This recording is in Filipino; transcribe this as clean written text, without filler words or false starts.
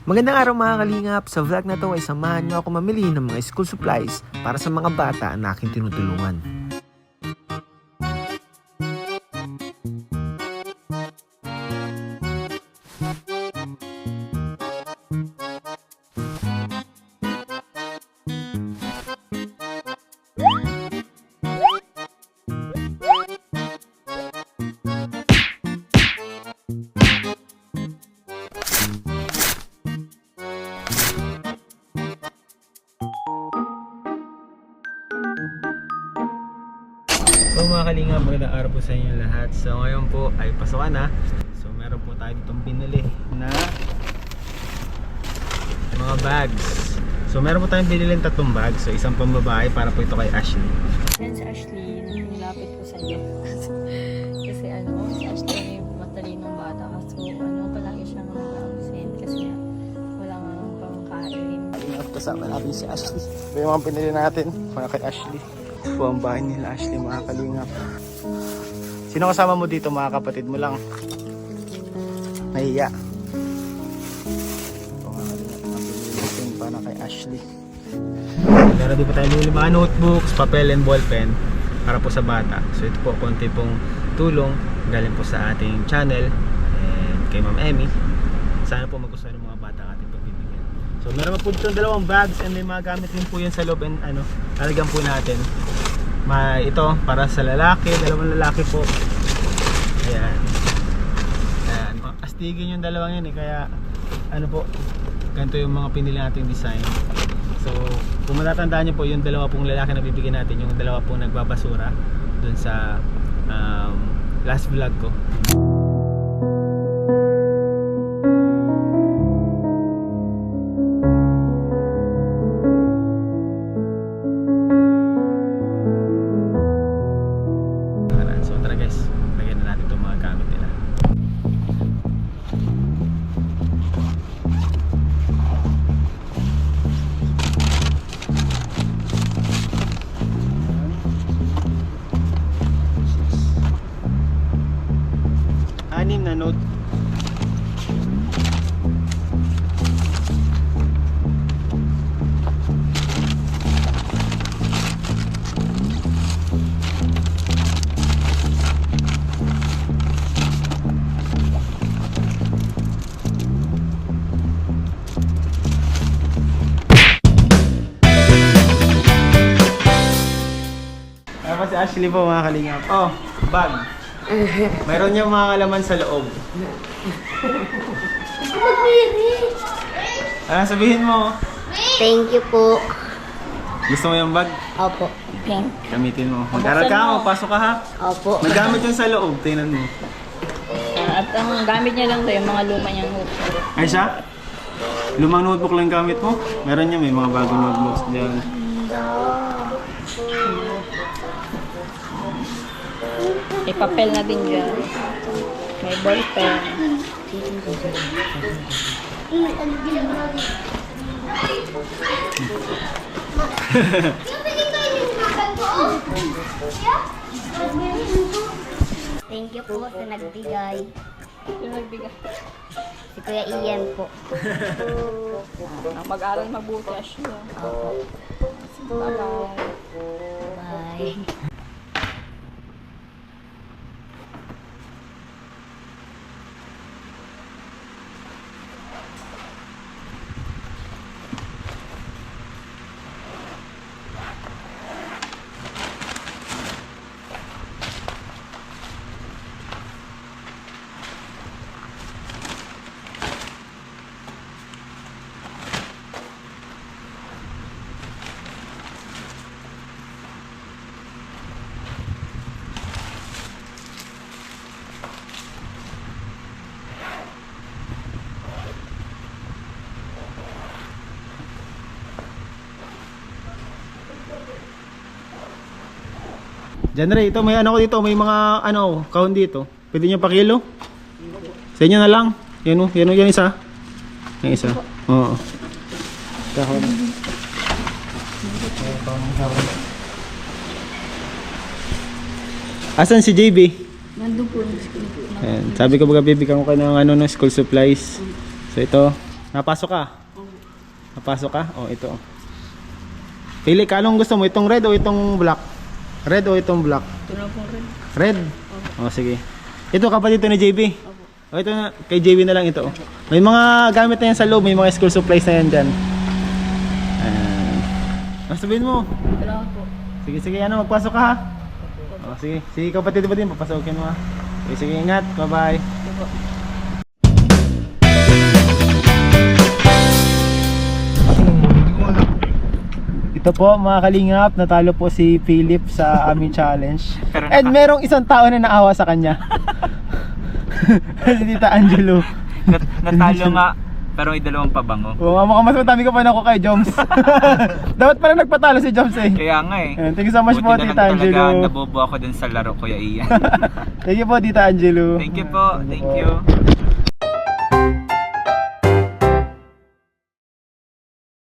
Magandang araw mga kalingap. Sa vlog na to ay samahan nyo ako mamili ng mga school supplies para sa mga bata na aking tinutulungan. So mga kalingap, magandang araw po sa inyo lahat. So ngayon po ay pasukan na. So meron po tayo ditong binili na mga bags. So meron po tayong binili ng 3 bags. So isang pambabae para po ito kay Ashley. Yan si Ashley, nilapit ko sa iyo. Kasi si Ashley ay matalinong bata. So palagi siyang absent kasi walang pangkain. Kalingap, kasama natin si Ashley. Ito yung mga binili natin para kay Ashley. Ito po ang bahay nila Ashley, mga kalingap. Sino kasama mo dito, mga kapatid mo lang? Nahiya. Ito mga kalingap, mga binili natin para kay Ashley. Pero di pa tayo bumili mga notebooks, papel and ballpen para po sa bata. So ito po, konti pong tulong galing po sa ating channel and kay Ma'am Emmy. Sana po magustuhan ng mga bata ating pagbibigyan. So meron po dito 2 bags and may mga gamit din po yan sa loob and lalagyan po natin. Ito para sa lalaki, 2 lalaki po. Ayan. Ayan, astigin yung 2 yan kaya po, ganito yung mga pinili nating design. So kung matatandaan nyo po, yung 2 pong lalaki na bibigyan natin, yung 2 pong nagbabasura dun sa last vlog ko. So tara guys, lagyan na natin itong mga gamit nila. Anim na note. Si Ashley po, mga kalingap. Oh, bag. Mayroon niyang mga laman sa loob. Sabihin mo. Thank you po. Gusto mo yung bag? Opo. Pink. Gamitin mo. Mag-aral ka, magpasok ka ha. Opo. Magamit yun sa loob, tingnan mo. At ang gamit niya lang to yung mga luma niyang notebook. Ay siya? Lumang notebook lang gamit mo? Meron niya, may mga bagong notebooks dyan. May papel na din dyan. May ballpen. Thank you po sa nagbigay. Yung nagbigay. Si Kuya Ian po. Mag-aral mabuti, Ashley. Opo. Bye-bye. Bye. Diyan rin, ito may ko dito, may mga kahon dito. Pwede niyo pakilo? Sa inyo na lang. Yan isa. Yung isa. Oo. Kahon. Asan si JB? Nandun po yung school po. Ayan. Sabi ko baga bibigyan ko kayo ng school supplies. So ito, Napasok ka? Napasok ka? O, ito. Pili ka, anong gusto mo? Itong red o itong black? Red o itong black? Ito na po rin. Red? O, sige. Ito kapatid ito ni JB. O, ito na, kay JB na lang ito. O. May mga gamit na yan sa loob, may mga school supplies na yan dyan. Ano sabihin mo? Salamat po. Sige, sige, ano, magpasok ka ha? O, sige, sige kapatid ba din, papasokin mo ha? Sige, sige, ingat, bye-bye. Ito po. Ito po mga kalingap, natalo po si Philip sa aming challenge. Pero And merong isang tao na naawa sa kanya. Si Tita Angelo. Natalo nga, pero may dalawang pabango. Oo, mukhang mas matami ka pa na ako kay Joms. Dapat pala nagpatalo si Joms eh. Kaya nga eh. Ayan, thank you so much po, Buti na Tita lang talaga Angelo. nabobo ako dun sa laro, Kuya Ian. Thank you po, Tita Angelo. Thank you po. Thank you.